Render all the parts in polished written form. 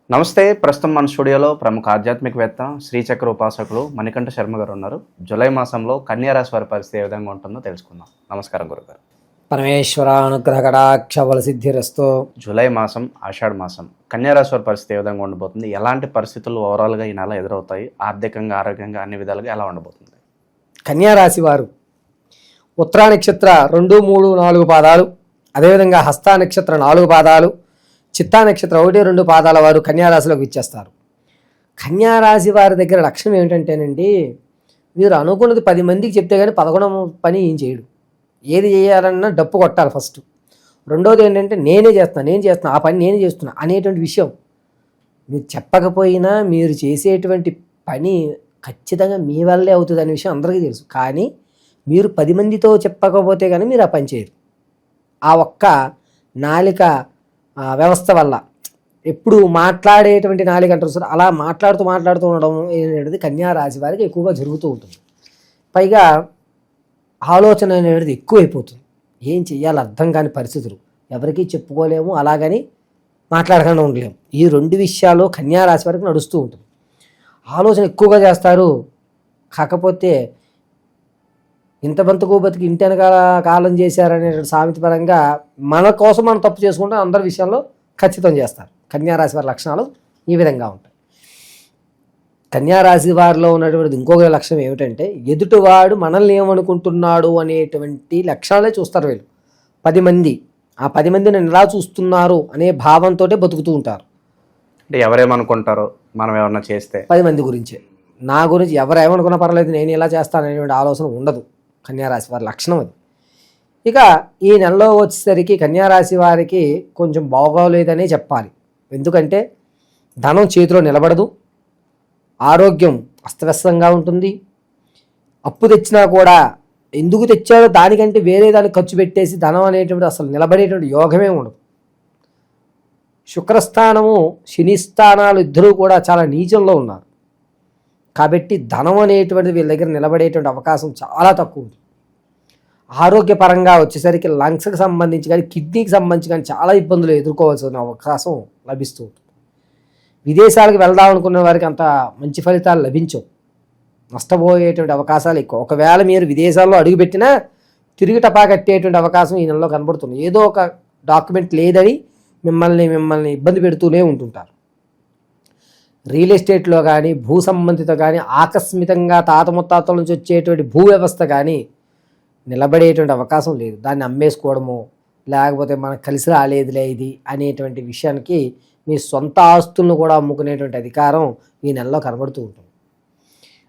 నమస్తే. ప్రస్తుతం మన స్టూడియోలో ప్రముఖ ఆధ్యాత్మికవేత్త శ్రీచక్ర ఉపాసకులు మణికంఠ శర్మ గారు ఉన్నారు. జూలై మాసంలో కన్యా రాశి వారి పరిస్థితి ఏ విధంగా ఉంటుందో తెలుసుకుందాం. నమస్కారం గురుగారు. పరమేశ్వర అనుగ్రహ కటాక్ష బల సిద్ధిరస్తో. జూలై మాసం, ఆషాఢ మాసం, కన్యా రాశి వారి పరిస్థితి ఏ విధంగా ఉండబోతుంది? ఎలాంటి పరిస్థితులు ఓవరాల్గా ఈ నెల ఎదురవుతాయి? ఆర్థికంగా, ఆరోగ్యంగా అన్ని విధాలుగా ఎలా ఉండబోతుంది? కన్యారాశి వారు ఉత్తరా నక్షత్ర 2, 3, 4 పాదాలు, అదేవిధంగా హస్త నక్షత్ర 4 పాదాలు, చిత్తా నక్షత్ర 1, 2 పాదాల వారు కన్యారాశిలోకి ఇచ్చేస్తారు. కన్యారాశి వారి దగ్గర లక్ష్యం ఏమిటంటేనండి, మీరు అనుకున్నది 10 మందికి చెప్తే కానీ 11వ పని ఏం చేయడు. ఏది చేయాలన్నా డప్పు కొట్టాలి ఫస్ట్. రెండోది ఏంటంటే నేను చేస్తున్నా ఆ పని నేను చేస్తున్నా అనేటువంటి విషయం మీరు చెప్పకపోయినా మీరు చేసేటువంటి పని ఖచ్చితంగా మీ వల్లే అవుతుంది అనే విషయం అందరికీ తెలుసు. కానీ మీరు 10 మందితో చెప్పకపోతే కానీ మీరు ఆ పని చేయరు. ఆ ఒక్క నాలిక వ్యవస్థ వల్ల ఎప్పుడు మాట్లాడేటువంటి నాలిక అంటారు సార్, అలా మాట్లాడుతూ ఉండడం అనేది కన్యా రాశి వారికి ఎక్కువగా జరుగుతూ ఉంటుంది. పైగా ఆలోచన అనేది ఎక్కువైపోతుంది. ఏం చెయ్యాలి అర్థం కాని పరిస్థితులు, ఎవరికీ చెప్పుకోలేము, అలాగని మాట్లాడకుండా ఉండలేము. ఈ 2 విషయాలు కన్యా రాశి వారికి నడుస్తూ ఉంటుంది. ఆలోచన ఎక్కువగా చేస్తారు. కాకపోతే ఇంత బంతుకు బతికి ఇంటి వెనకాల కాలం చేశారనే సామెత పరంగా మన కోసం మనం తప్పు చేసుకుంటే అందరి విషయంలో ఖచ్చితం చేస్తారు. కన్యారాశి వారి లక్షణాలు ఈ విధంగా ఉంటాయి. కన్యారాశి వారిలో ఉన్నటువంటి ఇంకొక లక్షణం ఏమిటంటే, ఎదుటివాడు మనల్ని ఏమనుకుంటున్నాడు అనేటువంటి లక్షణాలే చూస్తారు వీళ్ళు. 10 మంది, ఆ 10 మంది నన్ను ఎలా చూస్తున్నారు అనే భావంతో బతుకుతూ ఉంటారు. అంటే ఎవరేమనుకుంటారో మనం ఏమన్నా చేస్తే 10 మంది గురించే, నా గురించి ఎవరు ఏమనుకున్నా పర్లేదు, నేను ఇలా చేస్తాననేటువంటి ఆలోచన ఉండదు. కన్యారాశి వారి లక్షణం అది. ఇక ఈ నెలలో వచ్చేసరికి కన్యారాశి వారికి కొంచెం బాగోలేదనే చెప్పాలి. ఎందుకంటే ధనం చేతిలో నిలబడదు, ఆరోగ్యం అస్తవ్యస్తంగా ఉంటుంది. అప్పు తెచ్చినా కూడా ఎందుకు తెచ్చారో దానికంటే వేరే దానికి ఖర్చు పెట్టేసి ధనం అనేటువంటి అసలు నిలబడేటువంటి యోగమే ఉండదు. శుక్రస్థానము, శని స్థానాలు ఇద్దరూ కూడా చాలా నీచంలో ఉన్నారు. కాబట్టి ధనం అనేటువంటిది వీళ్ళ దగ్గర నిలబడేటువంటి అవకాశం చాలా తక్కువ ఉంది. ఆరోగ్యపరంగా వచ్చేసరికి లంగ్స్కి సంబంధించి కానీ కిడ్నీకి సంబంధించి కానీ చాలా ఇబ్బందులు ఎదుర్కోవాల్సిన అవకాశం లభిస్తూ ఉంటుంది. విదేశాలకు వెళ్దాం అనుకున్న వారికి అంత మంచి ఫలితాలు లభించవు, నష్టపోయేటువంటి అవకాశాలు ఎక్కువ. ఒకవేళ మీరు విదేశాల్లో అడుగుపెట్టినా తిరిగి టపా కట్టేటువంటి అవకాశం ఈ నెలలో కనబడుతుంది. ఏదో ఒక డాక్యుమెంట్ లేదని మిమ్మల్ని ఇబ్బంది పెడుతూనే ఉంటుంటారు. రియల్ ఎస్టేట్లో కానీ, భూ సంబంధిత కానీ, ఆకస్మికంగా తాత ముత్తాతల నుంచి వచ్చేటువంటి భూ వ్యవస్థ కానీ నిలబడేటువంటి అవకాశం లేదు. దాన్ని అమ్మేసుకోవడము, లేకపోతే మనకు కలిసి రాలేదులే ఇది అనేటువంటి విషయానికి మీ సొంత ఆస్తులను కూడా అమ్ముకునేటువంటి అధికారం ఈ నెలలో కనబడుతూ ఉంటుంది.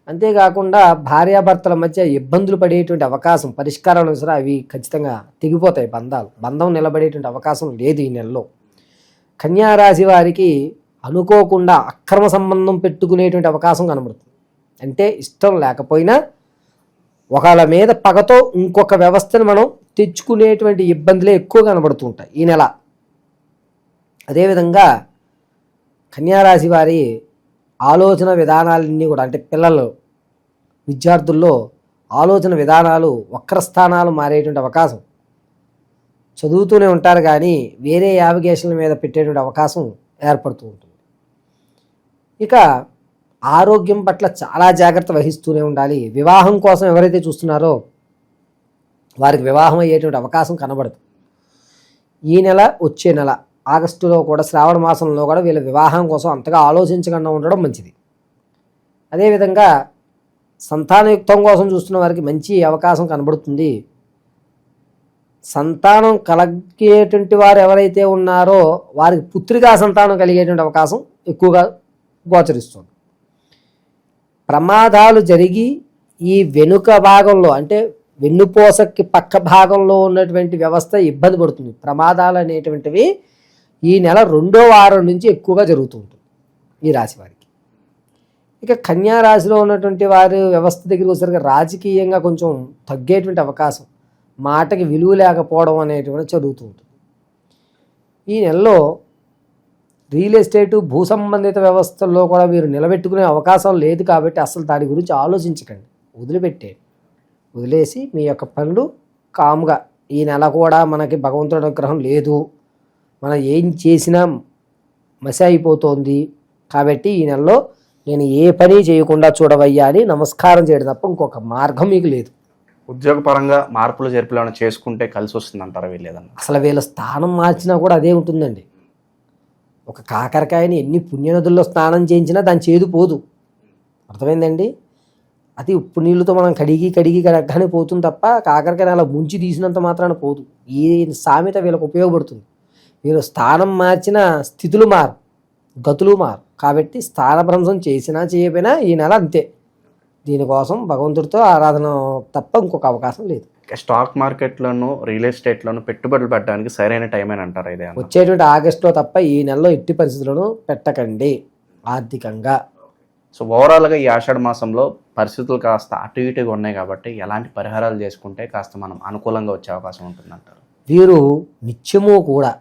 అంతేకాకుండా భార్యాభర్తల మధ్య ఇబ్బందులు పడేటువంటి అవకాశం, పరిష్కారాలు సరే అవి ఖచ్చితంగా తెగిపోతాయి. బంధం నిలబడేటువంటి అవకాశం లేదు ఈ నెలలో. కన్యారాశి వారికి అనుకోకుండా అక్రమ సంబంధం పెట్టుకునేటువంటి అవకాశం కనబడుతుంది. అంటే ఇష్టం లేకపోయినా ఒకళ్ళ మీద పగతో ఇంకొక వ్యవస్థను మనం తెచ్చుకునేటువంటి ఇబ్బందులే ఎక్కువ కనబడుతూ ఉంటాయి ఈ నెల. అదేవిధంగా కన్యారాశి వారి ఆలోచన విధానాలన్నీ కూడా, అంటే పిల్లలు, విద్యార్థుల్లో ఆలోచన విధానాలు, వక్రస్థానాలు మారేటువంటి అవకాశం. చదువుతూనే ఉంటారు కానీ వేరే యావిగేషన్ల మీద పెట్టేటువంటి అవకాశం ఏర్పడుతూ ఉంటుంది. ఇక ఆరోగ్యం పట్ల చాలా జాగ్రత్త వహిస్తూనే ఉండాలి. వివాహం కోసం ఎవరైతే చూస్తున్నారో వారికి వివాహం అయ్యేటువంటి అవకాశం కనబడదు. ఈ నెల, వచ్చే నెల ఆగస్టులో కూడా, శ్రావణ మాసంలో కూడా వీళ్ళ వివాహం కోసం అంతగా ఆలోచించకుండా ఉండడం మంచిది. అదేవిధంగా సంతానయుక్తం కోసం చూస్తున్న వారికి మంచి అవకాశం కనబడుతుంది. సంతానం కలిగేటువంటి వారు ఎవరైతే ఉన్నారో వారికి పుత్రికా సంతానం కలిగేటువంటి అవకాశం ఎక్కువగా గోచరిస్తుంది. ప్రమాదాలు జరిగి ఈ వెనుక భాగంలో, అంటే వెన్నుపూసకి పక్క భాగంలో ఉన్నటువంటి వ్యవస్థ ఇబ్బంది పడుతుంది. ప్రమాదాలు అనేటువంటివి ఈ నెల 2వ వారం నుంచి ఎక్కువగా జరుగుతూ ఉంటుంది ఈ రాశి వారికి. ఇక కన్యా రాశిలో ఉన్నటువంటి వారి వ్యవస్థ దగ్గరికి వచ్చేసరికి రాజకీయంగా కొంచెం తగ్గేటువంటి అవకాశం, మాటకి విలువ లేకపోవడం అనేటువంటి జరుగుతూ ఉంటుంది. ఈ నెలలో రియల్ ఎస్టేటు, భూ సంబంధిత వ్యవస్థల్లో కూడా మీరు నిలబెట్టుకునే అవకాశం లేదు. కాబట్టి అసలు దాని గురించి ఆలోచించకండి, వదిలేసి మీ యొక్క పనులు కామ్గా, ఈ నెల కూడా మనకి భగవంతుడి అనుగ్రహం లేదు, మనం ఏం చేసినా మసి అయిపోతోంది, కాబట్టి ఈ నెలలో నేను ఏ పని చేయకుండా చూడవయ్యా అని నమస్కారం చేయడం తప్ప ఇంకొక మార్గం మీకు లేదు. ఉద్యోగపరంగా మార్పులు చేర్పులు ఏమైనా చేసుకుంటే కలిసి వస్తుంది అంటారా వీళ్ళేదన్నా? అసలు వీళ్ళ స్థానం మార్చినా కూడా అదే ఉంటుందండి. ఒక కాకరకాయని ఎన్ని పుణ్యనదుల్లో స్నానం చేయించినా దాని చేదు పోదు. అర్థమైందండి? అది ఉప్పు నీళ్ళతో మనం కడిగి కడగగానే పోతుంది తప్ప కాకరకాయని అలా ముంచి తీసినంత మాత్రాన పోదు. ఈ సామెత వీళ్ళకి ఉపయోగపడుతుంది. వీళ్ళు స్థానం మార్చిన స్థితులు మారు, గతులు మారు. కాబట్టి స్థానభ్రంశం చేసినా చేయకపోయినా ఈ నెల అంతే. దీనికోసం భగవంతుడితో ఆరాధన తప్ప ఇంకొక అవకాశం లేదు. స్టాక్ మార్కెట్లోను రియల్ ఎస్టేట్లోను పెట్టుబడులు పెట్టడానికి సరైన టైం అని అంటారా ఇదే? వచ్చేటువంటి ఆగస్టులో తప్ప ఈ నెలలో ఎట్టి పరిస్థితులను పెట్టకండి ఆర్థికంగా. సో ఓవరాల్గా ఈ ఆషాఢ మాసంలో పరిస్థితులు కాస్త అటు ఇటుగా ఉన్నాయి కాబట్టి ఎలాంటి పరిహారాలు చేసుకుంటే కాస్త మనం అనుకూలంగా వచ్చే అవకాశం ఉంటుందంటారు? వీరు నిత్యము కూడా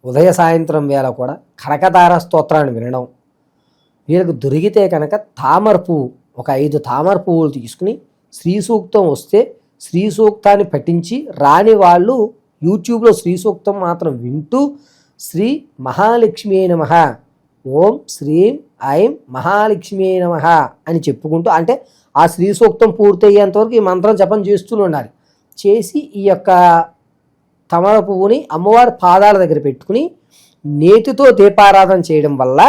ఉదయ సాయంత్రం వేళ కూడా కనకతార స్తోత్రాన్ని వినడం, వీళ్ళకు దొరికితే కనుక తామర పువ్వు ఒక 5 తామర పువ్వులు తీసుకుని శ్రీ సూక్తం వస్తే శ్రీ సూక్తాన్ని పఠించి, రాని వాళ్ళు యూట్యూబ్లో శ్రీ సూక్తం మాత్రం వింటూ శ్రీ మహాలక్ష్మీ నమః, ఓం శ్రీం ఐం మహాలక్ష్మీ నమః అని చెప్పుకుంటూ, అంటే ఆ శ్రీ సూక్తం పూర్తయ్యేంతవరకు ఈ మంత్రం జపం చేస్తూనే ఉండాలి. చేసి ఈ యొక్క తమర పువ్వుని అమ్మవారి పాదాల దగ్గర పెట్టుకుని నేతితో దీపారాధన చేయడం వల్ల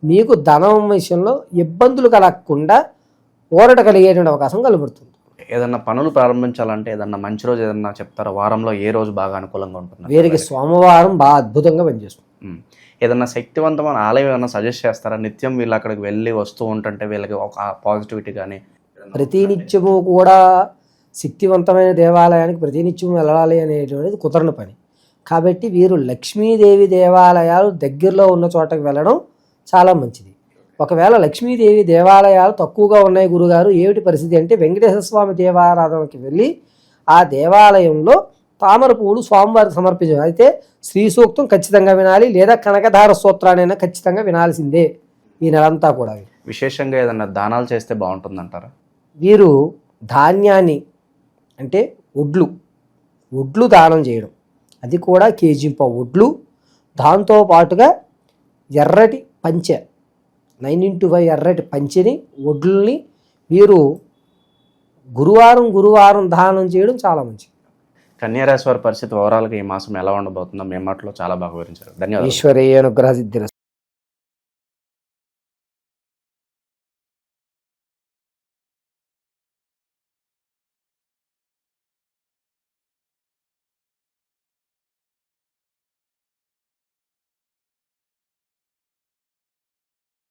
మీకు ధనం విషయంలో ఇబ్బందులు కలగకుండా ఊరట కలిగేటువంటి అవకాశం కలుగుతుంది. ఏదన్నా పనులు ప్రారంభించాలంటే ఏదన్నా మంచి రోజు ఏదన్నా చెప్తారా? వారంలో ఏ రోజు బాగా అనుకూలంగా ఉంటుంది? వీరికి సోమవారం బాగా అద్భుతంగా పనిచేస్తుంది. ఏదన్నా శక్తివంతమైన ఆలయం ఏదన్నా సజెస్ట్ చేస్తారా? నిత్యం వీళ్ళు అక్కడికి వెళ్ళి వస్తూ ఉంటుంటే వీళ్ళకి ఒక పాజిటివిటీ కానీ. ప్రతినిత్యము కూడా శక్తివంతమైన దేవాలయానికి ప్రతినిత్యం వెళ్ళాలి అనేటువంటిది కుదరని పని. కాబట్టి వీరు లక్ష్మీదేవి దేవాలయాలు దగ్గరలో ఉన్న చోటకి వెళ్ళడం చాలా మంచిది. ఒకవేళ లక్ష్మీదేవి దేవాలయాలు తక్కువగా ఉన్నాయి గురుగారు, ఏమిటి పరిస్థితి అంటే వెంకటేశ్వర స్వామి దేవారాధనకి వెళ్ళి ఆ దేవాలయంలో తామర పువ్వులు స్వామివారికి సమర్పించారు. అయితే శ్రీ సూక్తం ఖచ్చితంగా వినాలి, లేదా కనకధార స్తోత్రానైనా ఖచ్చితంగా వినాల్సిందే ఈ నెలంతా కూడా. విశేషంగా ఏదన్నా దానాలు చేస్తే బాగుంటుందంటారా? వీరు ధాన్యాన్ని అంటే ఒడ్లు దానం చేయడం, అది కూడా కేజీంప ఒడ్లు, దాంతోపాటుగా ఎర్రటి పంచె 9x5 ఎర్రటి పంచెని ఒడ్లని వీరు గురువారం దానం చేయడం చాలా మంచిది. కన్యారాశి వారి పరిస్థితి ఓవరాల్గా ఈ మాసం ఎలా ఉండబోతుందో మీ మాటలో చాలా బాగా వివరించారు. ధన్యవాదాలు. ఈశ్వరీయ అనుగ్రహ సిద్ధిరస్తు.